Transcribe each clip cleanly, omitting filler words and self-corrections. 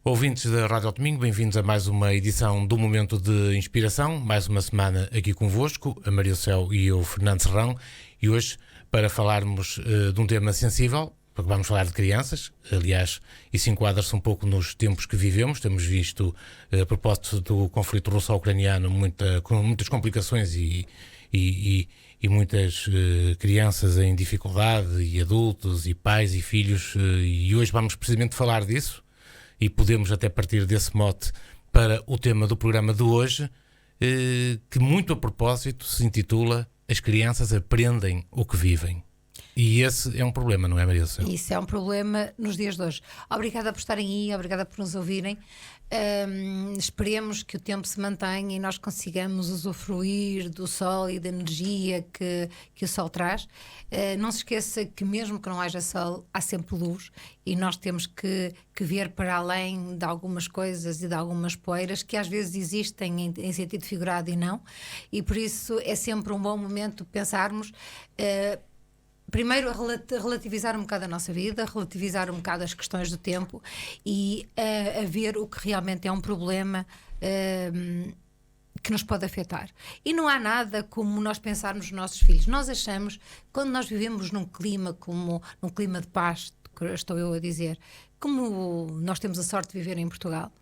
Ouvintes da Rádio ao Domingo, bem-vindos a mais uma edição do Momento de Inspiração. Mais uma semana aqui convosco, a Maria do Céu e eu, Fernando Serrão. E hoje, para falarmos de um tema sensível, porque vamos falar de crianças, aliás, isso enquadra-se um pouco nos tempos que vivemos. Temos visto, a propósito do conflito russo-ucraniano, muitas complicações e muitas crianças em dificuldade, e adultos, e pais, e filhos. E hoje vamos precisamente falar disso. E podemos até partir desse mote para o tema do programa de hoje, que muito a propósito se intitula As crianças aprendem o que vivem. E esse é um problema, não é, Maria do Céu? Isso é um problema nos dias de hoje. Obrigada por estarem aí, obrigada por nos ouvirem. Esperemos que o tempo se mantenha e nós consigamos usufruir do sol e da energia que o sol traz. Não se esqueça que mesmo que não haja sol, há sempre luz e nós temos que ver para além de algumas coisas e de algumas poeiras que às vezes existem em sentido figurado e não. E por isso é sempre um bom momento pensarmos... Primeiro, relativizar um bocado a nossa vida, relativizar um bocado as questões do tempo e a ver o que realmente é um problema que nos pode afetar. E não há nada como nós pensarmos nos nossos filhos. Nós achamos, quando nós vivemos num clima num clima de paz, estou eu a dizer, como nós temos a sorte de viver em Portugal,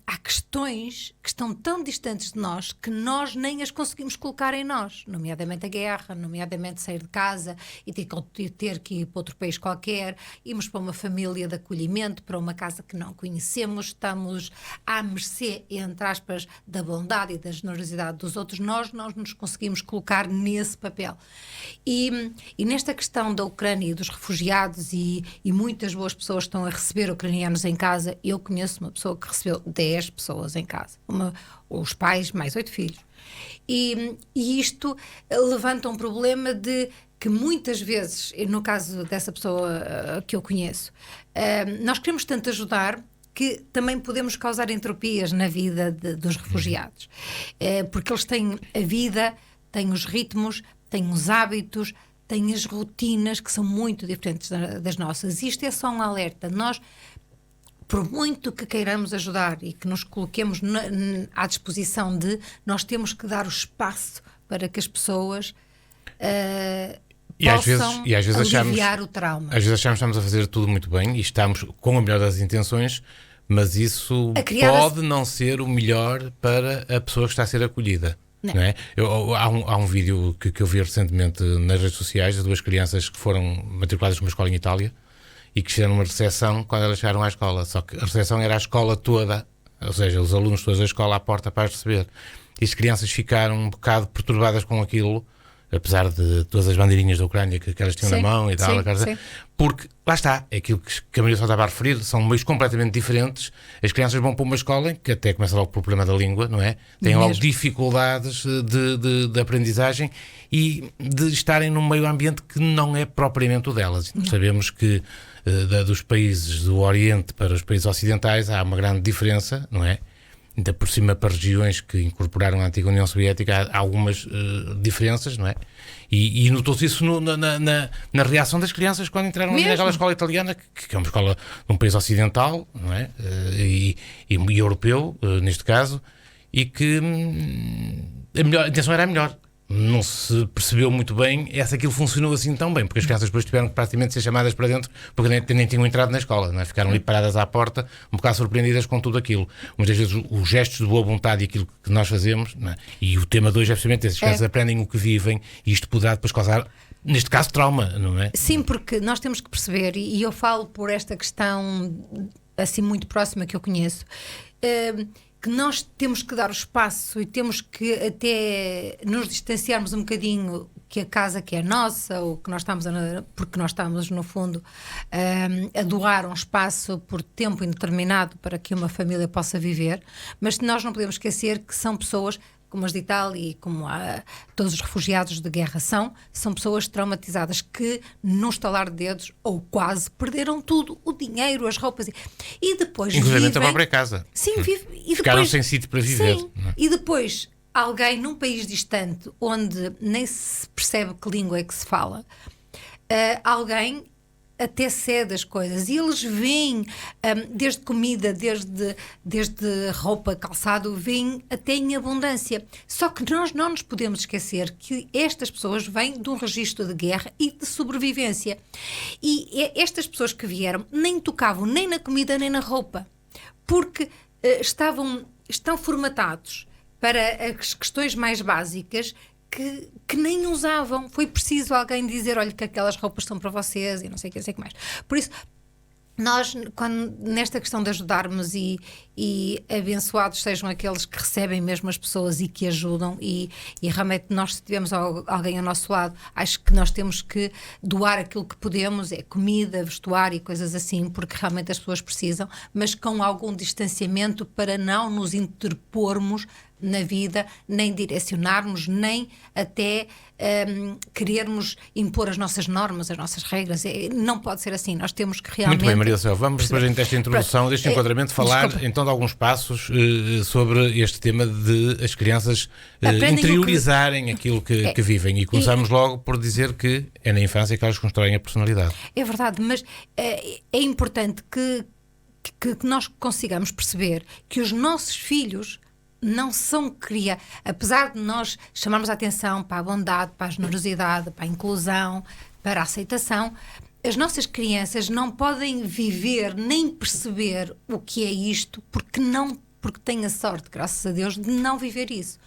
há questões que estão tão distantes de nós que nós nem as conseguimos colocar em nós, nomeadamente a guerra, nomeadamente sair de casa e ter que ir para outro país qualquer, irmos para uma família de acolhimento, para uma casa que não conhecemos, estamos à mercê, entre aspas, da bondade e da generosidade dos outros. Nós não nos conseguimos colocar nesse papel. E nesta questão da Ucrânia e dos refugiados e muitas boas pessoas estão a receber ucranianos em casa. Eu conheço uma pessoa que recebeu 10 pessoas em casa, os pais mais 8 filhos, e isto levanta um problema de que muitas vezes, no caso dessa pessoa que eu conheço, nós queremos tanto ajudar que também podemos causar entropias na vida dos refugiados, porque eles têm a vida, têm os ritmos, têm os hábitos, têm as rotinas que são muito diferentes das nossas. Isto é só um alerta. Nós, por muito que queiramos ajudar e que nos coloquemos à disposição nós temos que dar o espaço para que as pessoas possam aliviar o trauma. Às vezes achamos que estamos a fazer tudo muito bem e estamos com a melhor das intenções, mas isso pode não ser o melhor para a pessoa que está a ser acolhida. Não é? Há um vídeo que eu vi recentemente nas redes sociais de 2 crianças que foram matriculadas numa escola em Itália e que fizeram uma recepção quando elas chegaram à escola. Só que a recepção era a escola toda, ou seja, os alunos todos da escola à porta para as receber. E as crianças ficaram um bocado perturbadas com aquilo, apesar de todas as bandeirinhas da Ucrânia que elas tinham na mão e tal, porque lá está, é aquilo que a Maria só estava a referir, são meios completamente diferentes. As crianças vão para uma escola que até começa logo pelo problema da língua, não é? Têm logo dificuldades de aprendizagem e de estarem num meio ambiente que não é propriamente o delas. Sabemos que dos países do Oriente para os países ocidentais há uma grande diferença, não é? Ainda por cima, para regiões que incorporaram a antiga União Soviética, há algumas diferenças, não é? E notou-se isso na reação das crianças quando entraram ali naquela escola italiana, que é uma escola de um país ocidental, não é? E europeu, neste caso, e que a intenção era a melhor. Não se percebeu muito bem se aquilo funcionou assim tão bem, porque as crianças depois tiveram que praticamente ser chamadas para dentro porque nem tinham entrado na escola, não é? Ficaram ali paradas à porta, um bocado surpreendidas com tudo aquilo. Muitas vezes os gestos de boa vontade e aquilo que nós fazemos, não é? E o tema de hoje é precisamente esse: as crianças aprendem o que vivem e isto poderá depois causar, neste caso, trauma, não é? Sim, porque nós temos que perceber, e eu falo por esta questão assim muito próxima que eu conheço, que nós temos que dar o espaço e temos que até nos distanciarmos um bocadinho, que a casa que é nossa, ou que nós estamos porque nós estamos no fundo a doar um espaço por tempo indeterminado para que uma família possa viver, mas nós não podemos esquecer que são pessoas como as de Itália e como todos os refugiados de guerra são pessoas traumatizadas que, num estalar de dedos, ou quase, perderam tudo, o dinheiro, as roupas, e depois inclusive a própria casa. Sim, e ficaram depois, sem sítio para viver. Sim, e depois alguém num país distante, onde nem se percebe que língua é que se fala, alguém até cede as coisas, e eles veem desde comida, desde roupa, calçado, veem até em abundância. Só que nós não nos podemos esquecer que estas pessoas vêm de um registro de guerra e de sobrevivência, e estas pessoas que vieram nem tocavam nem na comida nem na roupa, porque estão formatados para as questões mais básicas que nem usavam. Foi preciso alguém dizer, olha, que aquelas roupas são para vocês e não sei o que mais. Por isso, nós, nesta questão de ajudarmos, e abençoados sejam aqueles que recebem mesmo as pessoas e que ajudam, e realmente nós, se tivermos alguém ao nosso lado, acho que nós temos que doar aquilo que podemos, é comida, vestuário e coisas assim, porque realmente as pessoas precisam, mas com algum distanciamento para não nos interpormos na vida, nem direcionarmos, nem até querermos impor as nossas normas, as nossas regras. Não pode ser assim. Nós temos que realmente... Muito bem, Maria do Céu. Vamos depois desta introdução, deste enquadramento, falar então de alguns passos sobre este tema de as crianças interiorizarem aquilo que vivem. E começamos logo por dizer que é na infância que elas constroem a personalidade. É verdade, mas é importante que nós consigamos perceber que os nossos filhos não são apesar de nós chamarmos a atenção para a bondade, para a generosidade, para a inclusão, para a aceitação, as nossas crianças não podem viver nem perceber o que é isto porque têm a sorte, graças a Deus, de não viver isso.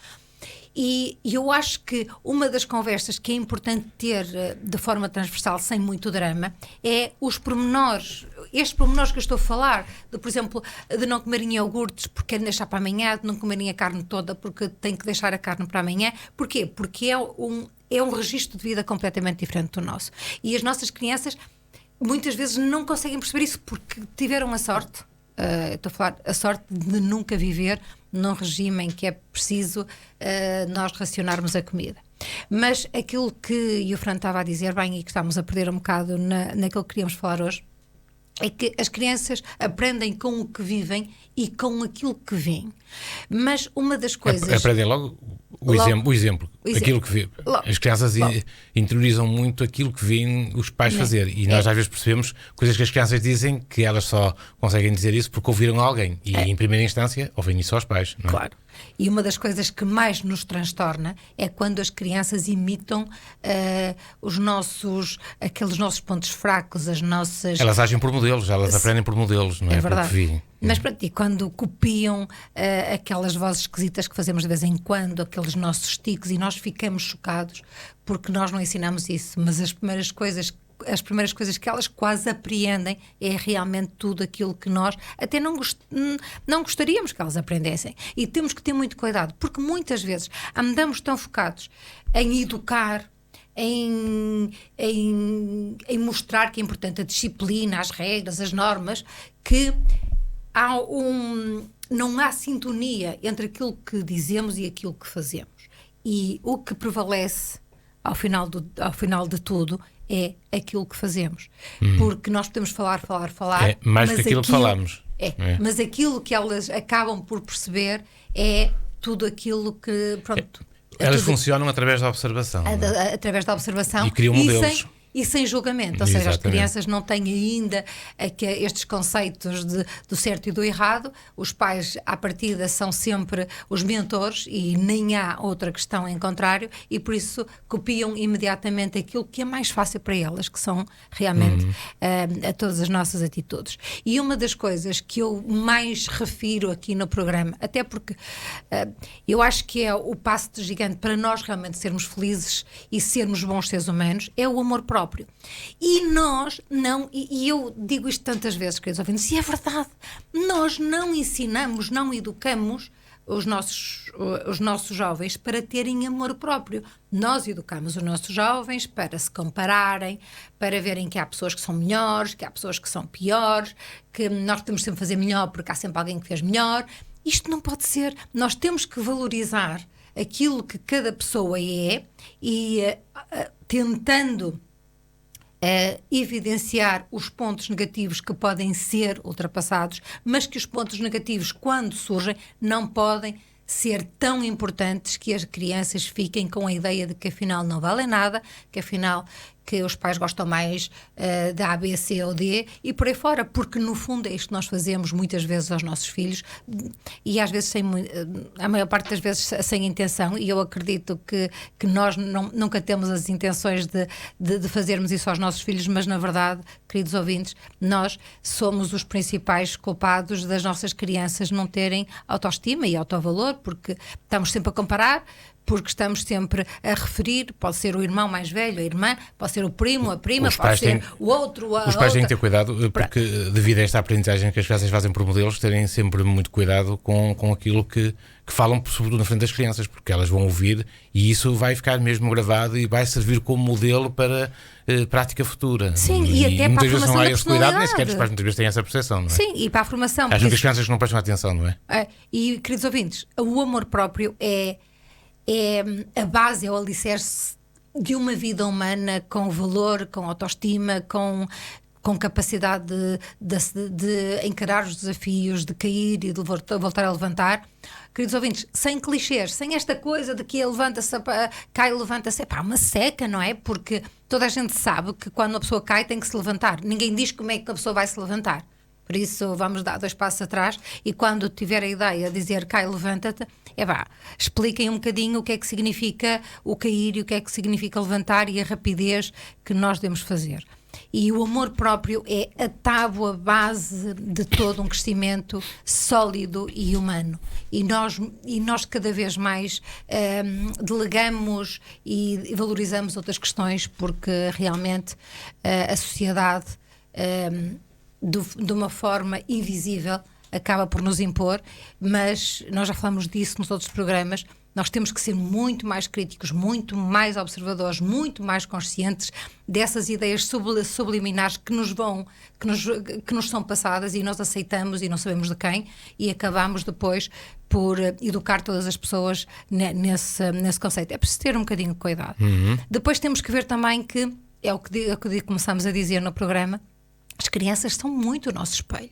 E eu acho que uma das conversas que é importante ter de forma transversal, sem muito drama, é os pormenores. Estes pormenores que eu estou a falar, por exemplo, de não comerem iogurtes porque querem deixar para amanhã, de não comerem a carne toda porque têm que deixar a carne para amanhã. Porquê? Porque é um registro de vida completamente diferente do nosso. E as nossas crianças muitas vezes não conseguem perceber isso porque tiveram a sorte. Estou a falar a sorte de nunca viver num regime em que é preciso nós racionarmos a comida. Mas aquilo que o Fran estava a dizer bem, e que estamos a perder um bocado naquilo que queríamos falar hoje, é que as crianças aprendem com o que vivem e com aquilo que veem. Mas uma das coisas... Aprendem logo o exemplo. Aquilo que vê. As crianças interiorizam muito aquilo que veem os pais fazer. E nós às vezes percebemos coisas que as crianças dizem que elas só conseguem dizer isso porque ouviram alguém. E em primeira instância ouvem isso aos pais. Não é? Claro. E uma das coisas que mais nos transtorna é quando as crianças imitam aqueles nossos pontos fracos, as nossas... Elas agem por modelos, elas aprendem por modelos, não é? É verdade. Mas pronto, e quando copiam aquelas vozes esquisitas que fazemos de vez em quando, aqueles nossos tiques, e nós ficamos chocados porque nós não ensinamos isso, mas as primeiras coisas que elas quase apreendem é realmente tudo aquilo que nós até não gostaríamos que elas aprendessem. E temos que ter muito cuidado, porque muitas vezes andamos tão focados em educar, em mostrar que é importante a disciplina, as regras, as normas, que não há sintonia entre aquilo que dizemos e aquilo que fazemos. E o que prevalece ao final de tudo é aquilo que fazemos. Porque nós podemos falar, é mais que aquilo que falamos. Mas aquilo que elas acabam por perceber é tudo aquilo que... Pronto, elas funcionam através da observação. Através da observação. E criam modelos. E sem julgamento, ou seja, as crianças não têm ainda estes conceitos do certo e do errado. Os pais, à partida, são sempre os mentores e nem há outra questão em contrário, e por isso copiam imediatamente aquilo que é mais fácil para elas, que são realmente a todas as nossas atitudes. E uma das coisas que eu mais refiro aqui no programa, até porque eu acho que é o passo de gigante para nós realmente sermos felizes e sermos bons seres humanos, é o amor próprio. E nós não, e eu digo isto tantas vezes, queridos ouvintes, e é verdade, nós não ensinamos, não educamos os nossos jovens para terem amor próprio. Nós educamos os nossos jovens para se compararem, para verem que há pessoas que são melhores, que há pessoas que são piores, que nós temos sempre fazer melhor porque há sempre alguém que fez melhor. Isto não pode ser. Nós temos que valorizar aquilo que cada pessoa é e tentando evidenciar os pontos negativos que podem ser ultrapassados, mas que os pontos negativos, quando surgem, não podem ser tão importantes que as crianças fiquem com a ideia de que afinal não valem nada, que afinal que os pais gostam mais da A, B, C ou D e por aí fora, porque no fundo é isto que nós fazemos muitas vezes aos nossos filhos e às vezes a maior parte das vezes sem intenção, e eu acredito que nós nunca temos as intenções de fazermos isso aos nossos filhos, mas na verdade, queridos ouvintes, nós somos os principais culpados das nossas crianças não terem autoestima e autovalor, porque estamos sempre a comparar, porque estamos sempre a referir, pode ser o irmão mais velho, a irmã, pode ser o primo, a prima, pode ser o outro, Os pais têm que ter cuidado, porque devido a esta aprendizagem que as crianças fazem por modelos, terem sempre muito cuidado com aquilo que falam, sobretudo na frente das crianças, porque elas vão ouvir e isso vai ficar mesmo gravado e vai servir como modelo para prática futura. Sim, e até para a formação da esse cuidado, nem sequer os pais muitas vezes têm essa percepção, não é? Sim, e para a formação. Acham que as crianças não prestam atenção, não é? E, queridos ouvintes, o amor próprio é a base, é o alicerce de uma vida humana com valor, com autoestima, com capacidade de encarar os desafios, de cair e de voltar a levantar. Queridos ouvintes, sem clichês, sem esta coisa de que levanta-se, cai, levanta-se, uma seca, não é? Porque toda a gente sabe que quando a pessoa cai tem que se levantar. Ninguém diz como é que a pessoa vai se levantar. Por isso vamos dar 2 passos atrás e quando tiver a ideia de dizer cai, levanta-te, expliquem um bocadinho o que é que significa o cair e o que é que significa levantar e a rapidez que nós devemos fazer. E o amor próprio é a tábua base de todo um crescimento sólido e humano. E nós cada vez mais delegamos e valorizamos outras questões porque realmente a sociedade, de uma forma invisível, acaba por nos impor, mas nós já falamos disso nos outros programas. Nós temos que ser muito mais críticos, muito mais observadores, muito mais conscientes dessas ideias subliminares que nos são passadas e nós aceitamos e não sabemos de quem e acabamos depois por educar todas as pessoas nesse conceito. É preciso ter um bocadinho de cuidado. Depois temos que ver também que, é o que começamos a dizer no programa, as crianças são muito o nosso espelho.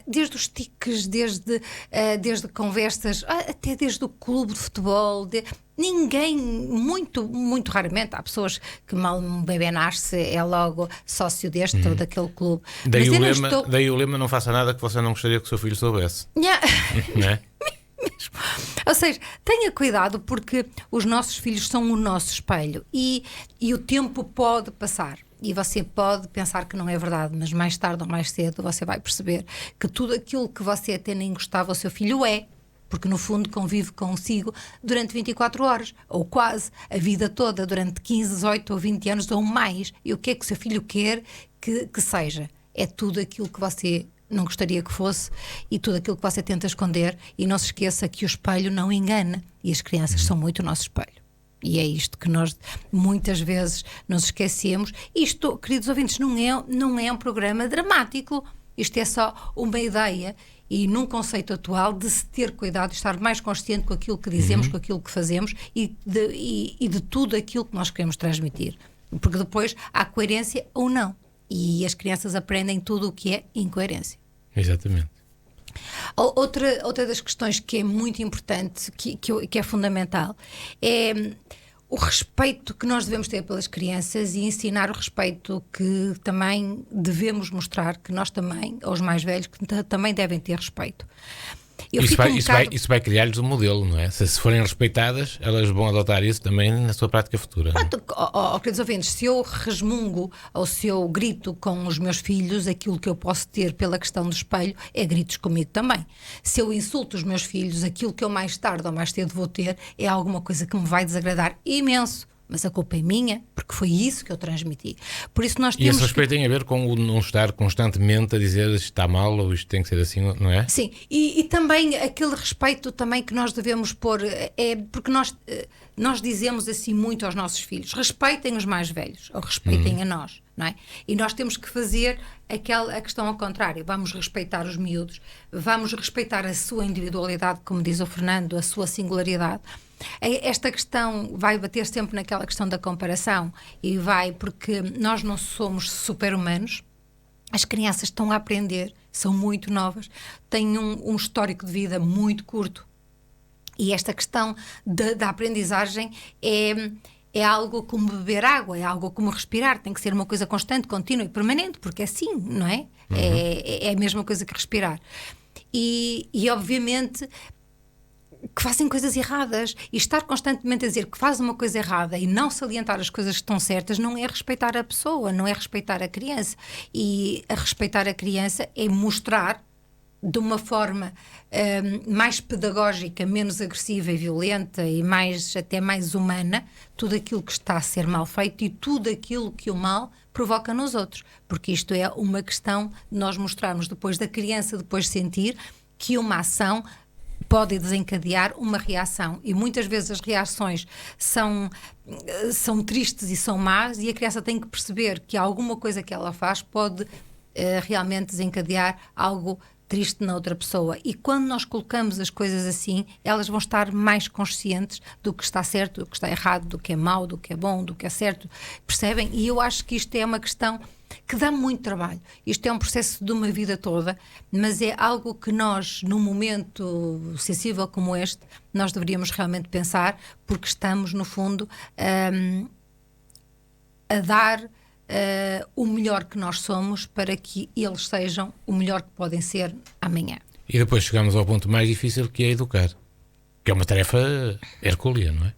Desde os tiques, desde conversas, até desde o clube de futebol. Ninguém, muito, muito raramente, há pessoas que mal um bebê nasce é logo sócio deste ou daquele clube. Daí o lema não faça nada que você não gostaria que o seu filho soubesse. Não é? Ou seja, tenha cuidado porque os nossos filhos são o nosso espelho e o tempo pode passar. E você pode pensar que não é verdade, mas mais tarde ou mais cedo você vai perceber que tudo aquilo que você até nem gostava o seu filho é, porque no fundo convive consigo durante 24 horas, ou quase, a vida toda, durante 15, 18 ou 20 anos ou mais. E o que é que o seu filho quer que seja? É tudo aquilo que você não gostaria que fosse e tudo aquilo que você tenta esconder. E não se esqueça que o espelho não engana e as crianças são muito o nosso espelho. E é isto que nós muitas vezes nos esquecemos. Isto, queridos ouvintes, não é um programa dramático. Isto é só uma ideia e num conceito atual de se ter cuidado, de estar mais consciente com aquilo que dizemos, com aquilo que fazemos e de tudo aquilo que nós queremos transmitir. Porque depois há coerência ou não. E as crianças aprendem tudo o que é incoerência. Exatamente. Outra das questões que é muito importante, que é fundamental, é o respeito que nós devemos ter pelas crianças e ensinar o respeito que também devemos mostrar, que nós também, aos mais velhos, que também devem ter respeito. Isso vai criar-lhes um modelo, não é? Se forem respeitadas, elas vão adotar isso também na sua prática futura. Pronto, queridos ouvintes, se eu resmungo ou se eu grito com os meus filhos, aquilo que eu posso ter pela questão do espelho é gritos comigo também. Se eu insulto os meus filhos, aquilo que eu mais tarde ou mais cedo vou ter é alguma coisa que me vai desagradar imenso. Mas a culpa é minha, porque foi isso que eu transmiti. Por isso nós temos. E esse respeito tem a ver com o não estar constantemente a dizer isto está mal ou isto tem que ser assim, não é? Sim, e também aquele respeito também que nós devemos pôr, porque nós dizemos assim muito aos nossos filhos: respeitem os mais velhos, ou respeitem a nós, não é? E nós temos que fazer a questão ao contrário. Vamos respeitar os miúdos, vamos respeitar a sua individualidade, como diz o Fernando, a sua singularidade. Esta questão vai bater sempre naquela questão da comparação e porque nós não somos super-humanos. As crianças estão a aprender, são muito novas, têm um histórico de vida muito curto e esta questão da aprendizagem é é algo como beber água, é algo como respirar, tem que ser uma coisa constante, contínua e permanente, porque é assim, não é? É a mesma coisa que respirar. E obviamente que fazem coisas erradas, e estar constantemente a dizer que faz uma coisa errada e não salientar as coisas que estão certas não é respeitar a pessoa, não é respeitar a criança. E a respeitar a criança é mostrar de uma forma mais pedagógica, menos agressiva e violenta e até mais humana, tudo aquilo que está a ser mal feito e tudo aquilo que o mal provoca nos outros. Porque isto é uma questão de nós mostrarmos depois da criança, depois sentir que uma ação pode desencadear uma reação. E muitas vezes as reações são tristes e são más, e a criança tem que perceber que alguma coisa que ela faz pode realmente desencadear algo triste na outra pessoa. E quando nós colocamos as coisas assim, elas vão estar mais conscientes do que está certo, do que está errado, do que é mau, do que é bom, do que é certo. Percebem? E eu acho que isto é uma questão que dá muito trabalho. Isto é um processo de uma vida toda, mas é algo que nós, num momento sensível como este, nós deveríamos realmente pensar, porque estamos, no fundo, a dar o melhor que nós somos para que eles sejam o melhor que podem ser amanhã. E depois chegamos ao ponto mais difícil, que é educar, que é uma tarefa hercúlea, não é?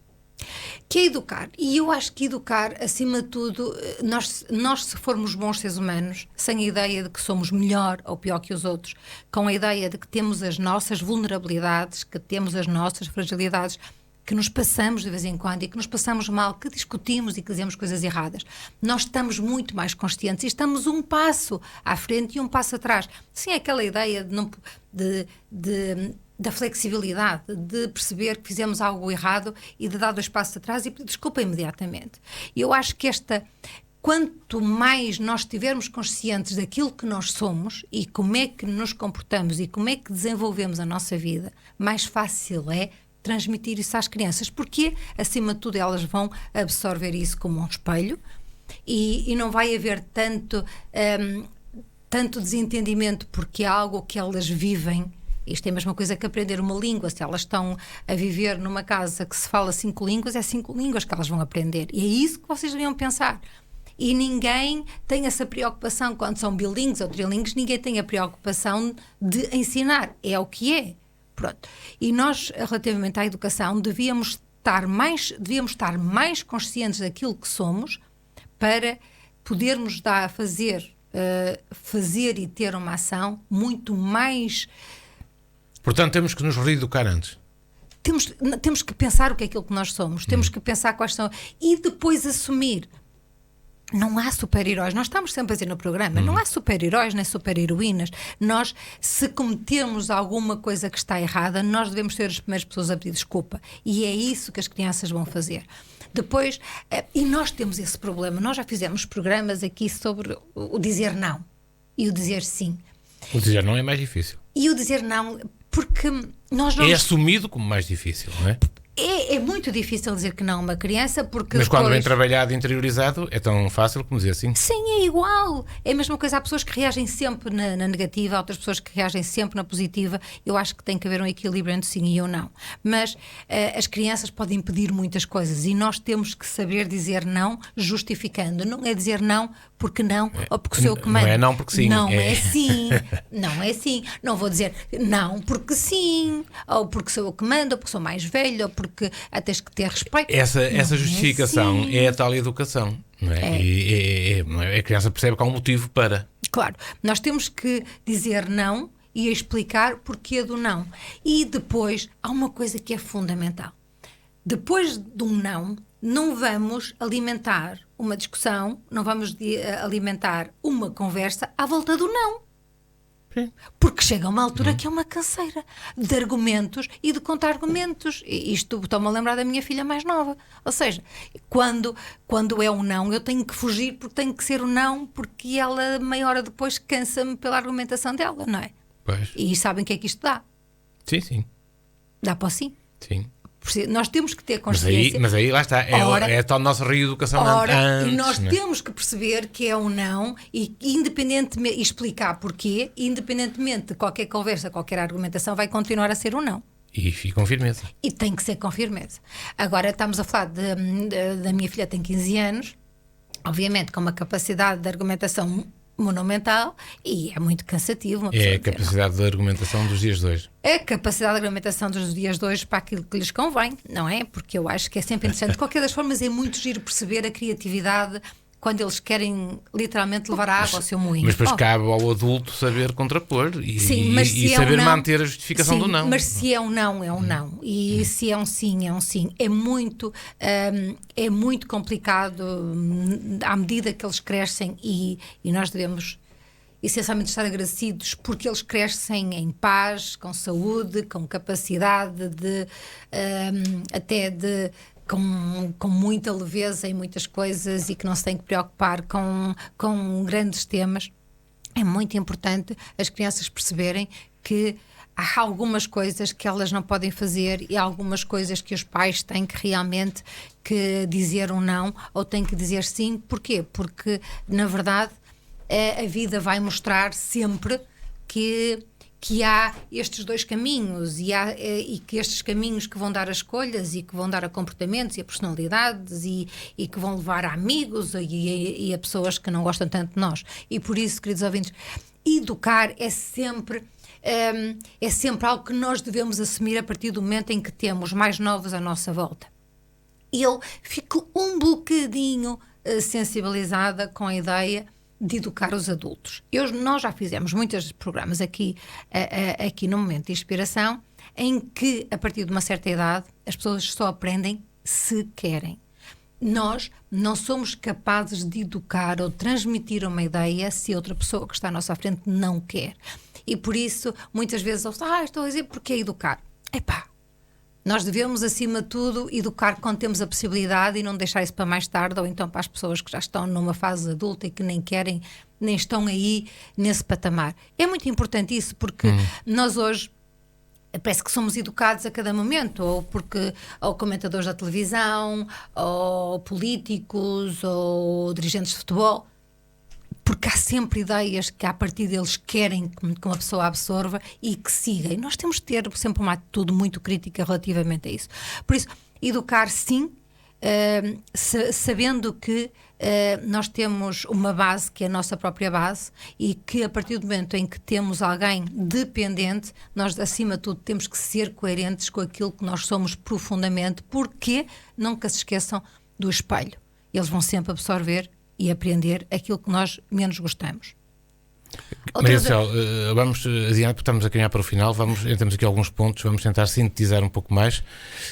Que é educar. E eu acho que educar, acima de tudo, nós se formos bons seres humanos, sem a ideia de que somos melhor ou pior que os outros, com a ideia de que temos as nossas vulnerabilidades, que temos as nossas fragilidades, que nos passamos de vez em quando e que nos passamos mal, que discutimos e que dizemos coisas erradas, nós estamos muito mais conscientes e estamos um passo à frente e um passo atrás. Sim, é aquela ideia da flexibilidade, de perceber que fizemos algo errado e de dar 2 passos atrás e pedir desculpa imediatamente. Eu acho que quanto mais nós estivermos conscientes daquilo que nós somos e como é que nos comportamos e como é que desenvolvemos a nossa vida, mais fácil é transmitir isso às crianças, porque acima de tudo elas vão absorver isso como um espelho e não vai haver tanto desentendimento, porque é algo que elas vivem. Isto é a mesma coisa que aprender uma língua. Se elas estão a viver numa casa que se fala 5 línguas, é 5 línguas que elas vão aprender. E é isso que vocês deviam pensar. E ninguém tem essa preocupação quando são bilíngues ou trilíngues, ninguém tem a preocupação de ensinar. É o que é. Pronto. E nós, relativamente à educação, devíamos estar mais conscientes daquilo que somos para podermos fazer e ter uma ação muito mais... Portanto, temos que nos reeducar antes. Temos que pensar o que é aquilo que nós somos, temos que pensar quais são e depois assumir. Não há super-heróis, nós estamos sempre a dizer no programa, não há super-heróis nem super-heroínas. Nós, se cometemos alguma coisa que está errada, nós devemos ser as primeiras pessoas a pedir desculpa. E é isso que as crianças vão fazer. Depois, e nós temos esse problema, nós já fizemos programas aqui sobre o dizer não e o dizer sim. O dizer não é mais difícil. E o dizer não, porque nós não... É assumido como mais difícil, não é? É muito difícil dizer que não a uma criança, porque mas depois... quando bem trabalhado e interiorizado é tão fácil como dizer sim. Sim, é igual. É a mesma coisa. Há pessoas que reagem sempre na negativa, há outras pessoas que reagem sempre na positiva. Eu acho que tem que haver um equilíbrio entre sim e eu não. Mas as crianças podem pedir muitas coisas e nós temos que saber dizer não justificando. Não é dizer não porque não ou porque sou eu que mando. Não é não porque sim. Não é sim. Não é sim. Não vou dizer não porque sim, ou porque sou eu que mando, ou porque sou mais velho, ou porque tens que ter respeito. Essa justificação é a tal educação, não é? A criança percebe que há um motivo para. Claro, nós temos que dizer não e explicar porquê do não. E depois há uma coisa que é fundamental. Depois de um não vamos alimentar uma discussão, não vamos alimentar uma conversa à volta do não. Porque chega uma altura que é uma canseira de argumentos e de contar argumentos. Isto estou-me a lembrar da minha filha mais nova. Ou seja, quando é um não, eu tenho que fugir porque tem que ser um não, porque ela meia hora depois cansa-me pela argumentação dela, não é? Pois. E sabem o que é que isto dá? Sim. Dá para o sim? Sim. Nós temos que ter consciência. Mas aí lá está, é a tal nossa reeducação antes. E nós temos que perceber que é um não e independentemente, explicar porquê, independentemente de qualquer conversa, qualquer argumentação, vai continuar a ser um não. E com firmeza. E tem que ser com firmeza. Agora estamos a falar da minha filha, tem 15 anos, obviamente com uma capacidade de argumentação monumental, e é muito cansativo. É a capacidade de argumentação dos dias de hoje. É a capacidade de argumentação dos dias de hoje para aquilo que lhes convém, não é? Porque eu acho que é sempre interessante. De qualquer das formas, é muito giro perceber a criatividade quando eles querem literalmente levar a água ao seu moinho. Mas depois cabe ao adulto saber contrapor e saber manter a justificação do não. Mas se é um não, é um não. E se é um sim, é um sim. É muito complicado à medida que eles crescem e nós devemos essencialmente estar agradecidos porque eles crescem em paz, com saúde, com capacidade com muita leveza em muitas coisas e que não se tem que preocupar com grandes temas. É muito importante as crianças perceberem que há algumas coisas que elas não podem fazer e há algumas coisas que os pais têm que realmente que dizer um não ou têm que dizer sim. Porquê? Porque, na verdade, a vida vai mostrar sempre que há estes dois caminhos e que estes caminhos que vão dar a escolhas e que vão dar a comportamentos e a personalidades e que vão levar a amigos e a pessoas que não gostam tanto de nós. E por isso, queridos ouvintes, educar é sempre algo que nós devemos assumir a partir do momento em que temos mais novos à nossa volta. Eu fico um bocadinho sensibilizada com a ideia de educar os adultos. Nós já fizemos muitos programas aqui no Momento de Inspiração em que, a partir de uma certa idade, as pessoas só aprendem se querem. Nós não somos capazes de educar ou transmitir uma ideia se outra pessoa que está à nossa frente não quer. E por isso, muitas vezes, estou a dizer porque é educar. Nós devemos, acima de tudo, educar quando temos a possibilidade e não deixar isso para mais tarde, ou então para as pessoas que já estão numa fase adulta e que nem querem, nem estão aí nesse patamar. É muito importante isso, porque nós hoje parece que somos educados a cada momento, ou comentadores da televisão, ou políticos, ou dirigentes de futebol, porque há sempre ideias que a partir deles querem que uma pessoa absorva e que siga. E nós temos de ter sempre uma atitude muito crítica relativamente a isso. Por isso, educar sim, sabendo que nós temos uma base que é a nossa própria base e que a partir do momento em que temos alguém dependente, nós acima de tudo temos que ser coerentes com aquilo que nós somos profundamente, porque nunca se esqueçam do espelho. Eles vão sempre absorver e aprender aquilo que nós menos gostamos. Maria Céu, vamos adiante, porque estamos a caminhar para o final, temos aqui alguns pontos, vamos tentar sintetizar um pouco mais,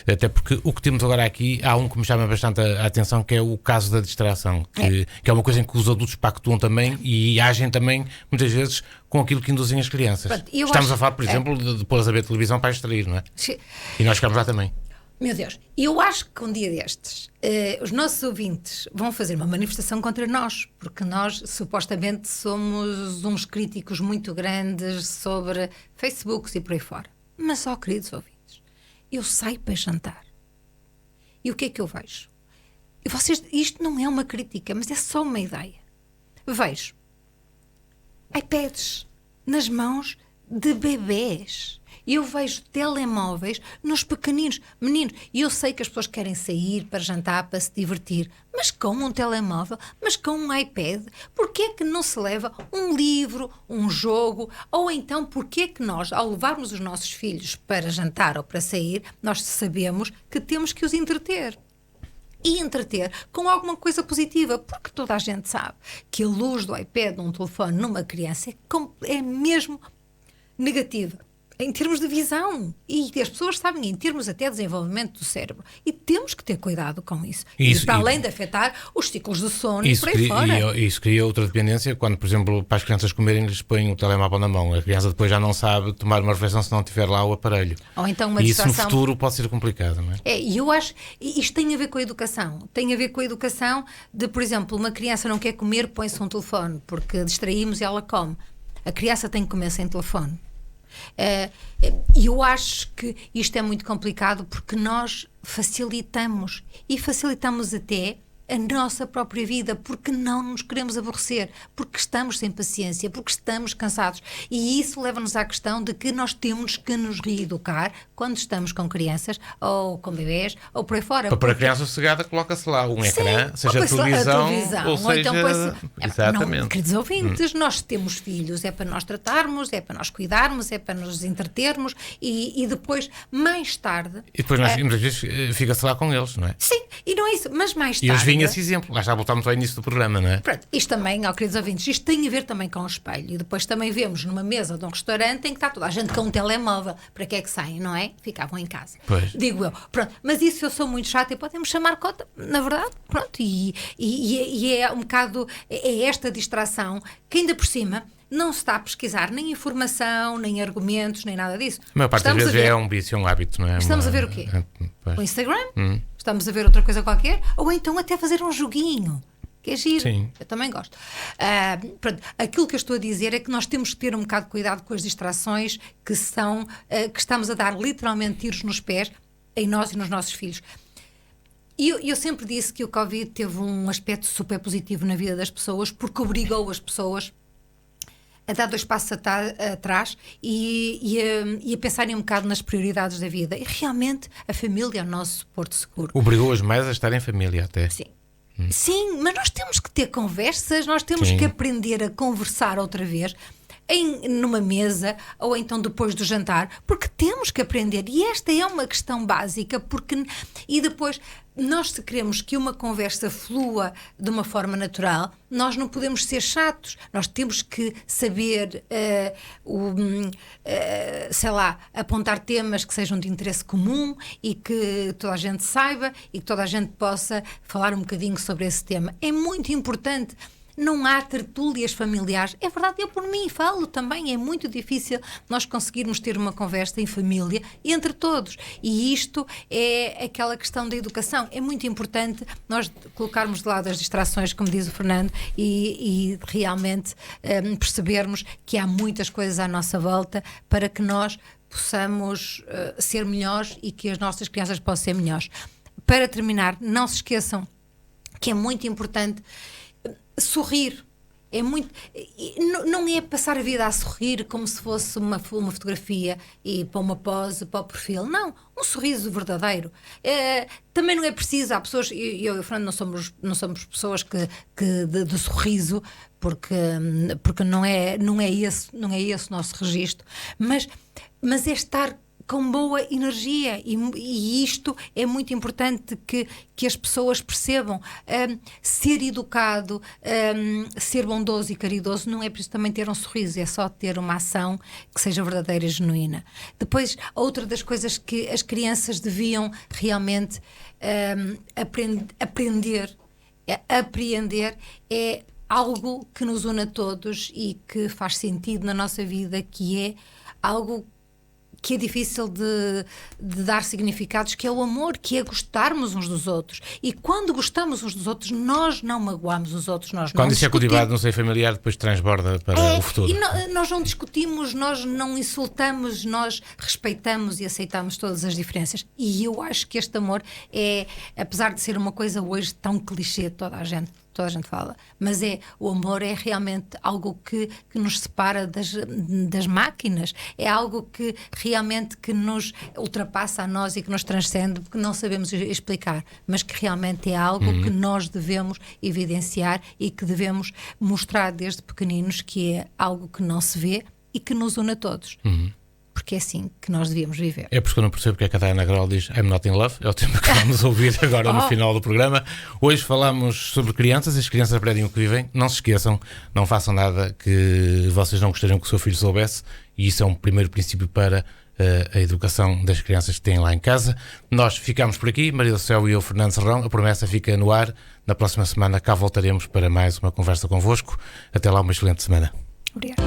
até porque o que temos agora aqui, há um que me chama bastante a atenção, que é o caso da distração, que é uma coisa em que os adultos pactuam também e agem também, muitas vezes, com aquilo que induzem as crianças. Pronto, estamos a falar, por exemplo, de pôr a ver televisão para distrair, não é? Sim. E nós ficamos lá também. Meu Deus, eu acho que um dia destes os nossos ouvintes vão fazer uma manifestação contra nós, porque nós supostamente somos uns críticos muito grandes sobre Facebooks e por aí fora. Mas só, queridos ouvintes, eu saio para jantar e o que é que eu vejo? Isto não é uma crítica, mas é só uma ideia. Vejo iPads nas mãos de bebés. Eu vejo telemóveis nos pequeninos meninos. E eu sei que as pessoas querem sair para jantar, para se divertir. Mas com um telemóvel, mas com um iPad, porquê é que não se leva um livro, um jogo? Ou então, porquê é que nós, ao levarmos os nossos filhos para jantar ou para sair, nós sabemos que temos que os entreter? E entreter com alguma coisa positiva, porque toda a gente sabe que a luz do iPad, num telefone, numa criança, é mesmo negativa. Em termos de visão, e as pessoas sabem, em termos até de desenvolvimento do cérebro, e temos que ter cuidado com isso, para além de afetar os ciclos de sono e por aí fora. Isso cria outra dependência quando, por exemplo, para as crianças comerem lhes põem o telemóvel na mão, a criança depois já não sabe tomar uma refeição se não tiver lá o aparelho. Ou então uma distração. Isso no futuro pode ser complicado, não é? E eu acho, isto tem a ver com a educação, de, por exemplo, uma criança não quer comer, põe-se um telefone, porque distraímos e ela come. A criança tem que comer sem telefone. E eu acho que isto é muito complicado porque nós facilitamos até a nossa própria vida, porque não nos queremos aborrecer, porque estamos sem paciência, porque estamos cansados. E isso leva-nos à questão de que nós temos que nos reeducar quando estamos com crianças, ou com bebés, ou por aí fora. Para a criança sossegada, coloca-se lá um ecrã, seja a televisão, ou seja... Então, exatamente. Não, queridos ouvintes, nós temos filhos, é para nós tratarmos, é para nós cuidarmos, é para nos entretermos, e depois, mais tarde... E depois, muitas vezes, fica-se lá com eles, não é? Sim, e não é isso, mas mais tarde... E hoje vinha esse exemplo, lá já voltámos ao início do programa, não é? Pronto, isto também, queridos ouvintes, isto tem a ver também com o espelho, e depois também vemos numa mesa de um restaurante em que está toda a gente com um telemóvel, para que é que saem, não é? Ficavam em casa, pois. Digo eu. Pronto, mas isso eu sou muito chata e podem-me chamar cota, na verdade, pronto, e é um bocado, é esta distração que ainda por cima não se está a pesquisar nem informação, nem argumentos, nem nada disso. A maior parte das vezes é um vício, é um hábito, não é? Estamos a ver o quê? O Instagram? Estamos a ver outra coisa qualquer? Ou então até fazer um joguinho, que é giro. Sim. Eu também gosto. Pronto, aquilo que eu estou a dizer é que nós temos que ter um bocado de cuidado com as distrações que estamos a dar literalmente tiros nos pés em nós e nos nossos filhos. E eu sempre disse que o Covid teve um aspecto super positivo na vida das pessoas, porque obrigou as pessoas a dar 2 passos atrás e a pensarem um bocado nas prioridades da vida. E realmente a família é o nosso porto seguro. Obrigou-as mais a estar em família até. Sim. Sim, mas nós temos que ter conversas, nós temos que aprender a conversar outra vez numa mesa ou então depois do jantar, porque temos que aprender, e esta é uma questão básica, e depois nós, se queremos que uma conversa flua de uma forma natural, nós não podemos ser chatos, nós temos que saber sei lá, apontar temas que sejam de interesse comum e que toda a gente saiba e que toda a gente possa falar um bocadinho sobre esse tema. É muito importante. Não há tertúlias familiares. É verdade, eu por mim falo também. É muito difícil nós conseguirmos ter uma conversa em família entre todos. E isto é aquela questão da educação. É muito importante nós colocarmos de lado as distrações, como diz o Fernando, e realmente percebermos que há muitas coisas à nossa volta para que nós possamos ser melhores e que as nossas crianças possam ser melhores. Para terminar, não se esqueçam que é muito importante sorrir. É muito, não é passar a vida a sorrir como se fosse uma fotografia e para uma pose, para o perfil. Não, um sorriso verdadeiro. Também não é preciso, há pessoas, eu e o Fernando não somos pessoas de sorriso, porque não é esse o nosso registro, mas é estar com boa energia, e isto é muito importante que as pessoas percebam. Ser educado, ser bondoso e caridoso não é preciso também ter um sorriso, é só ter uma ação que seja verdadeira e genuína. Depois, outra das coisas que as crianças deviam realmente apreender é algo que nos une a todos e que faz sentido na nossa vida, que é algo que é difícil de dar significados, que é o amor, que é gostarmos uns dos outros. E quando gostamos uns dos outros, nós não magoamos os outros, nós quando não isso é cultivado no seio familiar, depois transborda para o futuro. E nós não discutimos, nós não insultamos, nós respeitamos e aceitamos todas as diferenças. E eu acho que este amor é, apesar de ser uma coisa hoje tão clichê, toda a gente fala, mas o amor é realmente algo que nos separa das máquinas, é algo que realmente que nos ultrapassa a nós e que nos transcende, porque não sabemos explicar, mas que realmente é algo que nós devemos evidenciar e que devemos mostrar desde pequeninos, que é algo que não se vê e que nos une a todos. Porque é assim que nós devíamos viver. É porque eu não percebo porque é que a Diana Krall diz I'm not in love. É o tema que vamos ouvir agora no final do programa. Hoje falamos sobre crianças. As crianças aprendem o que vivem. Não se esqueçam, não façam nada que vocês não gostariam que o seu filho soubesse. E isso é um primeiro princípio para a educação das crianças que têm lá em casa. Nós ficamos por aqui. Maria do Céu e eu, Fernando Serrão. A promessa fica no ar. Na próxima semana cá voltaremos para mais uma conversa convosco. Até lá, uma excelente semana. Obrigada.